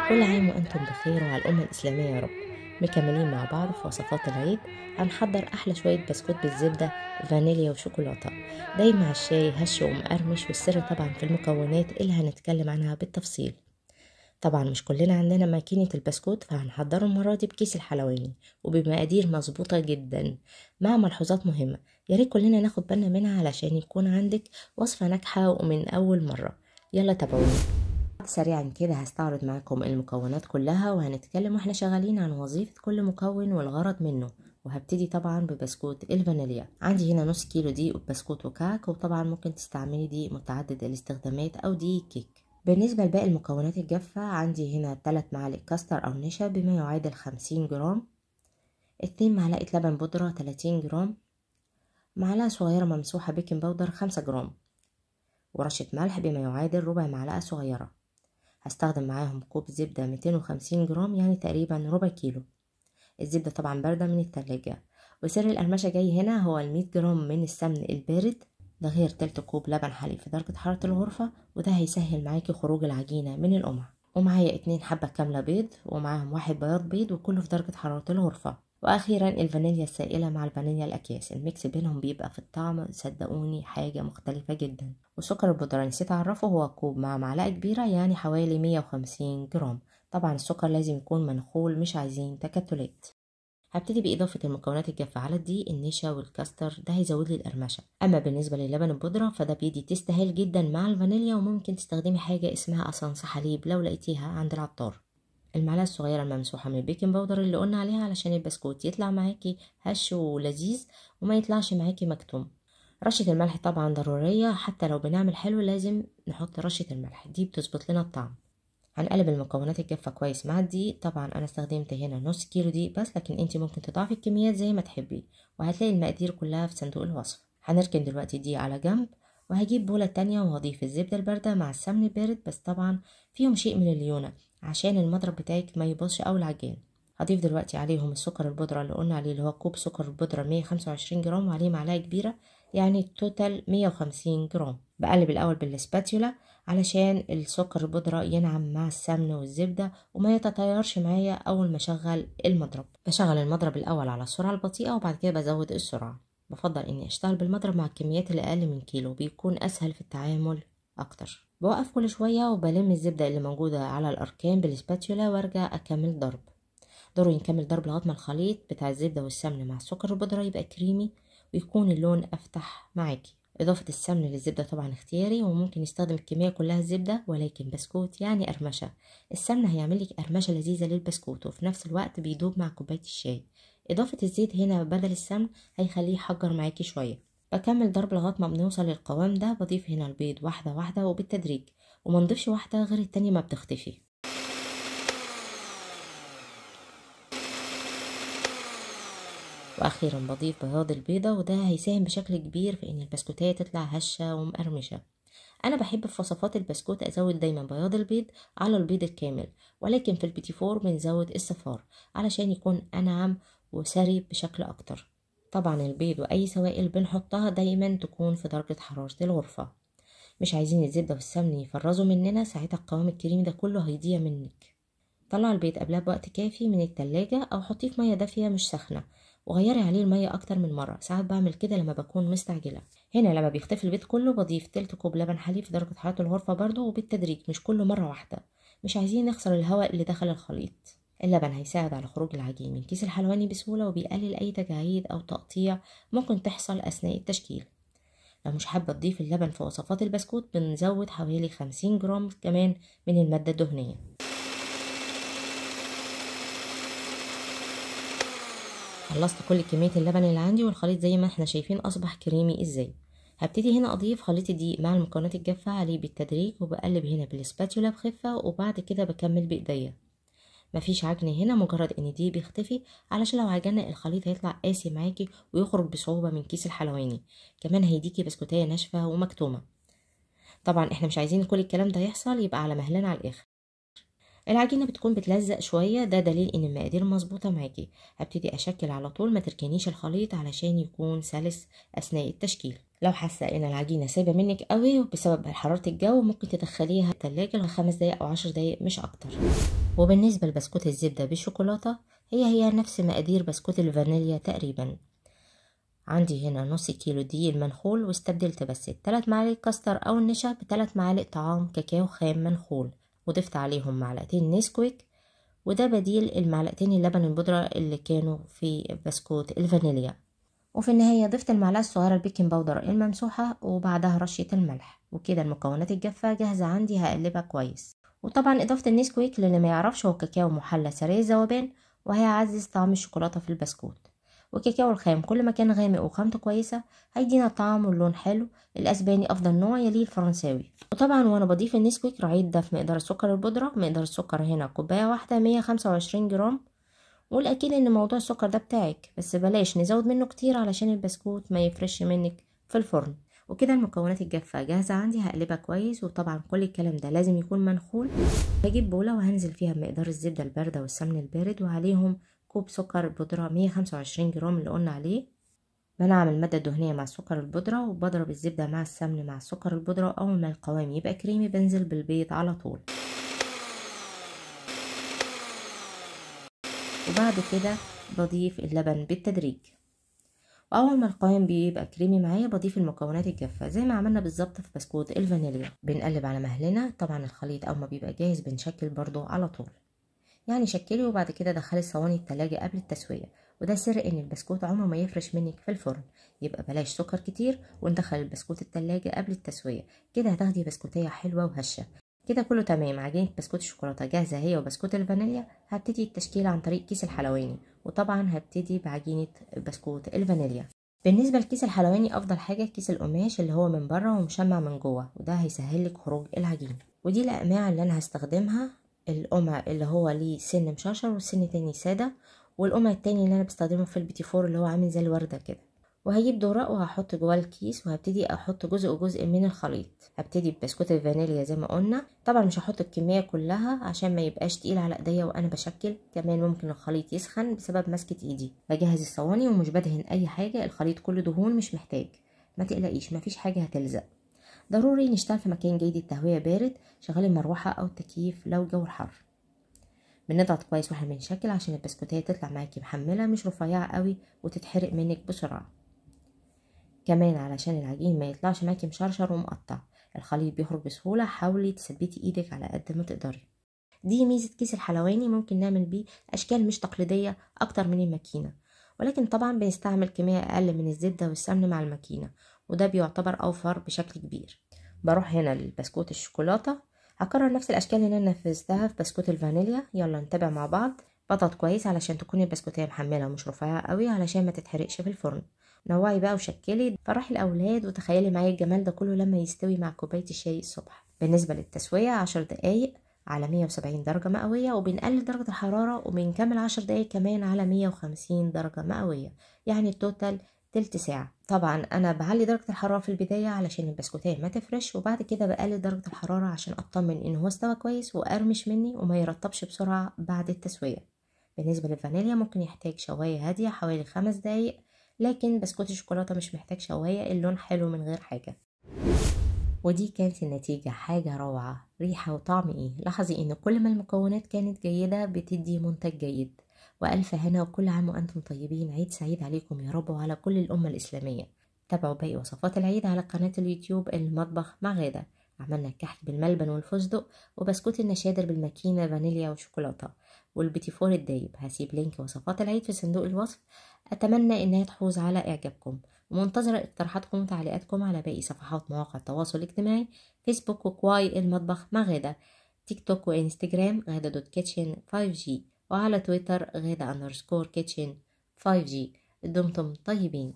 كل عام وأنتم بخير وعلى الأمة الإسلامية يا رب. مكملين مع بعض في وصفات العيد. هنحضر أحلى شوية بسكوت بالزبدة، فانيليا وشوكولاتة، داي مع الشاي هش ومقرمش. والسر طبعا في المكونات اللي هنتكلم عنها بالتفصيل. طبعا مش كلنا عندنا ماكينة البسكوت، فهنحضره المرة دي بكيس الحلواني وبمقادير مظبوطة جدا مع ملحوظات مهمة ياريت كلنا ناخد بالنا منها علشان يكون عندك وصفة ناجحة ومن أول مرة. يلا تابعوني سريعا كده. هستعرض معاكم المكونات كلها وهنتكلم واحنا شغالين عن وظيفة كل مكون والغرض منه. وهبتدي طبعا ببسكوت الفانيليا. عندي هنا نص كيلو دقيق بسكوت وكعك، وطبعا ممكن تستعملي دقيق متعدد الاستخدامات او دقيق كيك. بالنسبة لباقي المكونات الجافة، عندي هنا 3 معالق كاستر او نشا بما يعادل 50 جرام، 2 معلقة لبن بودرة 30 جرام، معلقة صغيرة ممسوحة بيكنج باودر 5 جرام، ورشة ملح بما يعادل ربع معلقة صغيرة. هستخدم معاهم كوب زبدة 250 جرام، يعني تقريبا ربع كيلو. الزبدة طبعا باردة من التلاجة. وسر القرمشة جاي هنا هو 100 جرام من السمن البارد، ده غير تلت كوب لبن حليب في درجة حرارة الغرفة، وده هيسهل معاكي خروج العجينة من القمع. ومعايا 2 حبة كاملة بيض، ومعاهم 1 بياض بيض، وكله في درجة حرارة الغرفة. واخيرا الفانيليا السائله مع الفانيليا الاكياس، الميكس بينهم بيبقى في الطعم صدقوني حاجه مختلفه جدا. وسكر البودره نسيت اعرفه، هو كوب مع معلقه كبيره، يعني حوالي 150 جرام. طبعا السكر لازم يكون منخول، مش عايزين تكتلات. هبتدي بإضافة المكونات الجافة على الدقيق، النشا والكاستر، ده هيزود لي القرمشة. أما بالنسبة للبن البودرة فده بيدي تيست هايل جدا مع الفانيليا، وممكن تستخدمي حاجة اسمها أسانس حليب لو لقيتيها عند العطار. المعلقة الصغيرة الممسوحة من البيكنج باودر اللي قلنا عليها علشان البسكوت يطلع معاكي هش ولذيذ وما يطلعش معاكي مكتوم. رشة الملح طبعا ضرورية، حتى لو بنعمل حلو لازم نحط رشة الملح، دي بتظبط لنا الطعم. هنقلب المكونات الجافة كويس مع الدقيق. طبعا انا استخدمت هنا نص كيلو دقيق بس، لكن انتي ممكن تضاعفي الكميات زي ما تحبي، وهتلاقي المقادير كلها في صندوق الوصف. هنركن دلوقتي الدقيق على جنب، وهجيب بولة تانية وهضيف الزبدة الباردة مع السمن البارد، بس طبعا فيهم شيء من الليونة عشان المضرب بتاعك ما يبوظش او العجين. هضيف دلوقتي عليهم السكر البودرة اللي قلنا عليه، اللي هو كوب سكر بودرة 125 جرام، وعليه معلقة كبيرة، يعني التوتال 150 جرام. بقلب الاول بالسباتيولا علشان السكر البودرة ينعم مع السمن والزبدة وما يتطيرش معايا اول ما اشغل المضرب. بشغل المضرب الاول على السرعة البطيئة، وبعد كده بزود السرعة. بفضل اني اشتغل بالمضرب مع الكميات اللي اقل من كيلو، بيكون اسهل في التعامل اكتر. بوقف كل شوية وبلم الزبدة اللي موجودة على الاركان بالسباتيولا، وارجع اكمل ضرب. ضروري نكمل ضرب لغاية ما الخليط بتاع الزبدة والسمن مع السكر البودرة يبقى كريمي ويكون اللون افتح معاكي. إضافة السمن للزبدة طبعا اختياري، وممكن يستخدم الكمية كلها الزبدة، ولكن بسكوت يعني قرمشة. السمن هيعملك قرمشة لذيذة للبسكوت، وفي نفس الوقت بيدوب مع كوباية الشاي. إضافة الزيت هنا بدل السمن هيخليه يحجر معاكي شوية. بكمل ضرب لغاية ما بنوصل للقوام ده. بضيف هنا البيض واحدة واحدة وبالتدريج، ومنضيفش واحدة غير التانية ما بتختفي. واخيرا بضيف بياض البيضة، وده هيساهم بشكل كبير في ان البسكوتية تطلع هشة ومقرمشة. انا بحب في وصفات البسكوت ازود دايما بياض البيض على البيض الكامل، ولكن في البيتي فور بنزود الصفار علشان يكون انعم وسري بشكل اكتر. طبعا البيض واي سوائل بنحطها دايما تكون في درجة حرارة الغرفة. مش عايزين الزبدة والسمن يفرزوا مننا، ساعتها القوام الكريمي ده كله هيضيع منك. طلع البيض قبلها بوقت كافي من التلاجة، او حطيه في مية دافية مش سخنة، وغيري عليه المية اكتر من مرة. ساعات بعمل كده لما بكون مستعجلة. هنا لما بيختفي البيض كله بضيف تلت كوب لبن حليب في درجة حرارة الغرفة برضو، وبالتدريج مش كله مرة واحدة، مش عايزين نخسر الهواء اللي دخل الخليط. اللبن هيساعد على خروج العجين من كيس الحلواني بسهولة، وبيقلل اي تجاعيد او تقطيع ممكن تحصل اثناء التشكيل. لو مش حابة تضيف اللبن في وصفات البسكوت بنزود حوالي 50 جرام كمان من المادة الدهنية. خلصت كل كمية اللبن اللي عندي، والخليط زي ما احنا شايفين اصبح كريمي ازاي. هبتدي هنا اضيف خليط الدقيق مع المكونات الجافة عليه بالتدريج، وبقلب هنا بالسباتولا بخفة، وبعد كده بكمل بايديا. مفيش عجن هنا، مجرد ان دي بيختفي، علشان لو عجننا الخليط هيطلع قاسي معاكي ويخرج بصعوبة من كيس الحلواني. كمان هيديكي بسكوتية ناشفة ومكتومة. طبعا احنا مش عايزين كل الكلام ده يحصل، يبقى على مهلنا على الاخر. العجينة بتكون بتلزق شوية، ده دليل ان المقادير مظبوطة معاكي. هبتدي اشكل على طول، ما تركنيش الخليط علشان يكون سلس اثناء التشكيل. لو حاسة ان العجينة سايبة منك قوي بسبب حرارة الجو، ممكن تدخليها التلاجة ل5 دقايق او 10 دقايق مش اكتر. وبالنسبة لبسكوت الزبدة بالشوكولاتة هي نفس مقادير بسكوت الفانيليا تقريبا. عندي هنا نص كيلو دقيق المنخول، واستبدلت بس 3 معالق كاستر او النشا ب3 معالق طعام كاكاو خام منخول، وضفت عليهم معلقتين نسكويك، وده بديل المعلقتين اللبن البودرة اللي كانوا في بسكوت الفانيليا. وفي النهاية ضفت المعلقة الصغيرة البيكنج باودر الممسوحة، وبعدها رشة الملح، وكده المكونات الجافة جاهزة عندي. هقلبها كويس، وطبعا اضافة النسكويك للي ما يعرفش هو كاكاو محلى سريع الذوبان، وهيعزز طعم الشوكولاتة في البسكوت. والكاكاو الخام كل ما كان غامق وخامته كويسة هيدينا طعم واللون حلو. الاسباني افضل نوع، يليه الفرنساوي. وطبعا وانا بضيف النسكويك راعيت ده في مقدار السكر البودرة. مقدار السكر هنا كوباية واحدة 125 جرام، والاكيد ان موضوع السكر ده بتاعك، بس بلاش نزود منه كتير علشان البسكوت ما يفرش منك في الفرن. وكده المكونات الجافة جاهزة عندي. هقلبها كويس، وطبعا كل الكلام ده لازم يكون منخول. هجيب بولة وهنزل فيها بمقدار الزبدة الباردة والسمن البارد، وعليهم كوب سكر بودرة 125 جرام اللي قلنا عليه. بنعمل المادة الدهنية مع السكر البودرة، وبضرب الزبدة مع السمن مع السكر البودرة. أول ما القوام يبقى كريمي بنزل بالبيض على طول، وبعد كده بضيف اللبن بالتدريج. واول ما القوام بيبقى كريمي معايا بضيف المكونات الجافه زي ما عملنا بالظبط في بسكوت الفانيليا. بنقلب على مهلنا. طبعا الخليط اول ما بيبقى جاهز بنشكل برضو على طول، يعني شكلي وبعد كده دخلي صواني التلاجة قبل التسويه. وده سر ان البسكوت عمره ما يفرش منك في الفرن. يبقى بلاش سكر كتير، وندخل البسكوت التلاجة قبل التسويه، كده هتاخدي بسكوتيه حلوه وهشه. كده كله تمام. عجينة بسكوت الشوكولاتة جاهزة هي وبسكوت الفانيليا. هبتدي التشكيل عن طريق كيس الحلواني، وطبعا هبتدي بعجينة بسكوت الفانيليا. بالنسبة لكيس الحلواني أفضل حاجة كيس القماش اللي هو من بره ومشمع من جوه، وده هيسهلك خروج العجين. ودي الأقماع اللي أنا هستخدمها. القمع اللي هو ليه سن مشرشر والسن تاني سادة، والقمع التاني اللي أنا بستخدمه في البيتي فور اللي هو عامل زي الوردة كده. وهجيب دورق وهحط جواه الكيس، وهبتدي احط جزء من الخليط. هبتدي ببسكوت الفانيليا زي ما قلنا. طبعا مش هحط الكميه كلها عشان ما يبقاش تقيل على ايديا وانا بشكل. كمان ممكن الخليط يسخن بسبب مسكه ايدي. بجهز الصواني ومش بدهن اي حاجه. الخليط كله دهون مش محتاج، ما تقلقيش مفيش حاجه هتلزق. ضروري نشتغل في مكان جيد التهويه بارد. شغلي المروحه او التكييف لو الجو حر. بنضغط كويس واحنا بنشكل عشان البسكوتيه تطلع معاكي محمله مش رفيعه قوي وتتحرق منك بسرعه. كمان علشان العجين ما يطلعش معاكي مشرشر ومقطع، الخليط بيخرج بسهولة. حاولي تثبتي ايدك على قد ما تقدري. دي ميزة كيس الحلواني، ممكن نعمل بيه اشكال مش تقليدية اكتر من الماكينة، ولكن طبعا بنستعمل كمية اقل من الزبدة والسمن مع الماكينة، وده بيعتبر اوفر بشكل كبير. بروح هنا للبسكوت الشوكولاتة. هكرر نفس الاشكال اللي انا نفذتها في بسكوت الفانيليا. يلا نتابع مع بعض. بضغط كويس علشان تكون البسكوتيه محمله ومش رفيعه قوي علشان ما تتحرقش في الفرن. نوعي بقى وشكلي. فرحي الاولاد وتخيلي معايا الجمال ده كله لما يستوي مع كوبايه الشاي الصبح. بالنسبه للتسويه 10 دقايق على 170 درجه مئويه، وبنقلل درجه الحراره وبنكمل 10 دقايق كمان على 150 درجه مئويه، يعني التوتال تلت ساعة. طبعا انا بعلي درجة الحرارة في البداية علشان البسكوتيه ما تفرش، وبعد كده بقلل درجة الحرارة عشان اطمن ان هو استوى كويس وقرمش مني وما يرطبش بسرعة بعد التسوية. بالنسبة للفانيليا ممكن يحتاج شواية هادية حوالي 5 دقايق، لكن بسكوت الشوكولاتة مش محتاج شواية. اللون حلو من غير حاجة. ودي كانت النتيجة. حاجة روعة، ريحة وطعم ايه. لاحظي ان كل ما المكونات كانت جيدة بتدي منتج جيد. وألف هنا، وكل عام وأنتم طيبين. عيد سعيد عليكم يا رب وعلى كل الأمة الإسلامية. تابعوا باقي وصفات العيد على قناة اليوتيوب المطبخ مع غادة. عملنا الكحك بالملبن والفستق، وبسكوت النشادر بالماكينة فانيليا وشوكولاتة، والبيتي فور الدايب. هسيب لينك وصفات العيد في صندوق الوصف. أتمنى إنها تحوز على إعجابكم، ومنتظرة اقتراحاتكم وتعليقاتكم على باقي صفحات مواقع التواصل الاجتماعي: فيسبوك وكواي المطبخ مع غادة، تيك توك وإنستجرام غادة دوت كيتشن 5G، وعلى تويتر غادة_kitchen 5G. دمتم طيبين.